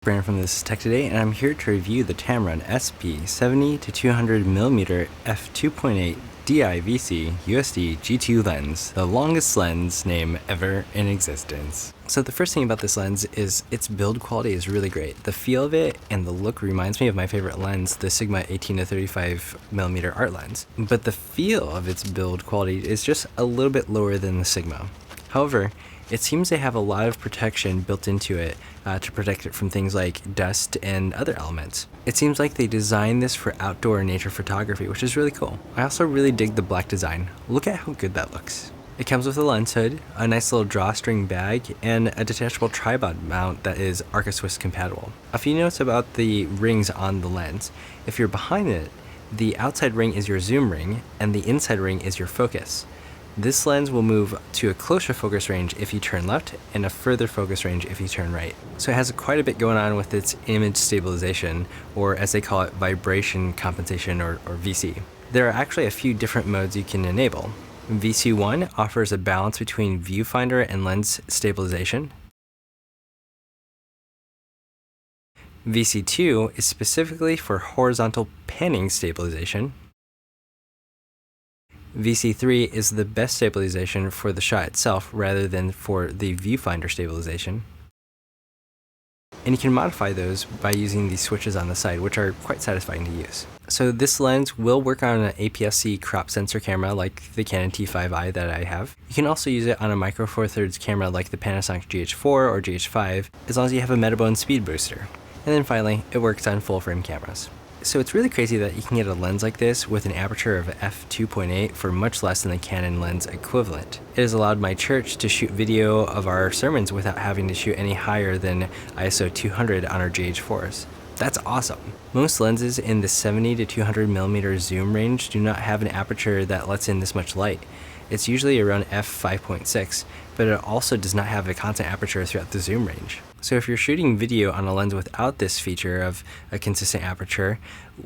Brandon from This Is Tech Today, and I'm here to review the Tamron SP 70-200mm f2.8 DI-VC USD G2 lens, the longest lens name ever in existence. So the first thing about this lens is its build quality is really great. The feel of it and the look reminds me of my favorite lens, the Sigma 18-35mm art lens. But the feel of its build quality is just a little bit lower than the Sigma. However, it seems they have a lot of protection built into it to protect it from things like dust and other elements. It seems like they designed this for outdoor nature photography, which is really cool. I also really dig the black design. Look at how good that looks. It comes with a lens hood, a nice little drawstring bag, and a detachable tripod mount that is Arca-Swiss compatible. A few notes about the rings on the lens. If you're behind it, the outside ring is your zoom ring, and the inside ring is your focus. This lens will move to a closer focus range if you turn left and a further focus range if you turn right. So it has quite a bit going on with its image stabilization, or as they call it, vibration compensation, or VC. There are actually a few different modes you can enable. VC1 offers a balance between viewfinder and lens stabilization. VC2 is specifically for horizontal panning stabilization. VC3 is the best stabilization for the shot itself rather than for the viewfinder stabilization. And you can modify those by using these switches on the side, which are quite satisfying to use. So this lens will work on an APS-C crop sensor camera like the Canon T5i that I have. You can also use it on a Micro Four Thirds camera like the Panasonic GH4 or GH5, as long as you have a Metabone speed booster. And then finally, it works on full frame cameras. So it's really crazy that you can get a lens like this with an aperture of f2.8 for much less than the Canon lens equivalent. It has allowed my church to shoot video of our sermons without having to shoot any higher than ISO 200 on our GH4s. That's awesome. Most lenses in the 70-200mm zoom range do not have an aperture that lets in this much light. It's usually around f5.6, but it also does not have a constant aperture throughout the zoom range. So if you're shooting video on a lens without this feature of a consistent aperture,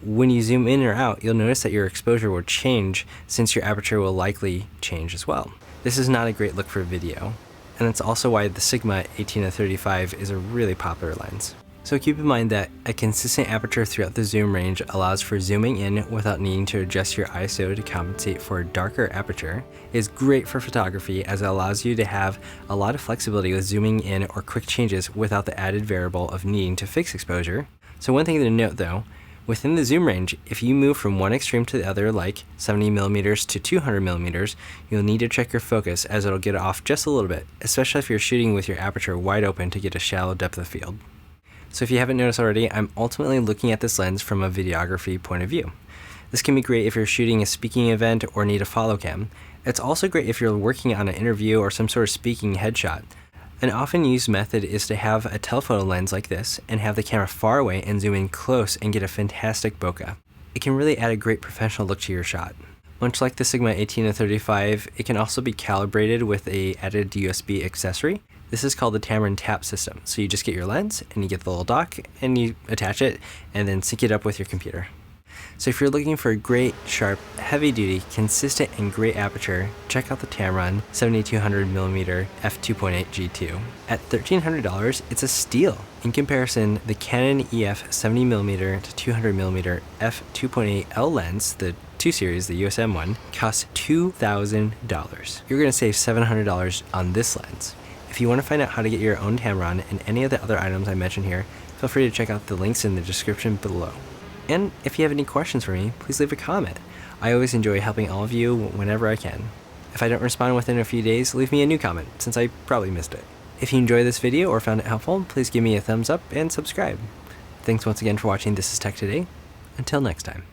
when you zoom in or out, you'll notice that your exposure will change since your aperture will likely change as well. This is not a great look for video, and that's also why the Sigma 18-35 is a really popular lens. So keep in mind that a consistent aperture throughout the zoom range allows for zooming in without needing to adjust your ISO to compensate for a darker aperture. It is great for photography as it allows you to have a lot of flexibility with zooming in or quick changes without the added variable of needing to fix exposure. So one thing to note though, within the zoom range, if you move from one extreme to the other, like 70mm to 200mm, you'll need to check your focus as it'll get off just a little bit, especially if you're shooting with your aperture wide open to get a shallow depth of field. So if you haven't noticed already, I'm ultimately looking at this lens from a videography point of view. This can be great if you're shooting a speaking event or need a follow cam. It's also great if you're working on an interview or some sort of speaking headshot. An often used method is to have a telephoto lens like this and have the camera far away and zoom in close and get a fantastic bokeh. It can really add a great professional look to your shot. Much like the Sigma 18-35, it can also be calibrated with an added USB accessory. This is called the Tamron Tap system. So you just get your lens and you get the little dock and you attach it and then sync it up with your computer. So if you're looking for a great, sharp, heavy-duty, consistent, and great aperture, check out the Tamron 70-200mm f2.8 G2. At $1,300, it's a steal. In comparison, the Canon EF 70mm to 200mm f2.8 L lens, the 2 series, the USM one, costs $2,000. You're going to save $700 on this lens. If you want to find out how to get your own Tamron and any of the other items I mentioned here, feel free to check out the links in the description below. And if you have any questions for me, please leave a comment. I always enjoy helping all of you whenever I can. If I don't respond within a few days, leave me a new comment, since I probably missed it. If you enjoyed this video or found it helpful, please give me a thumbs up and subscribe. Thanks once again for watching This Is Tech Today. Until next time.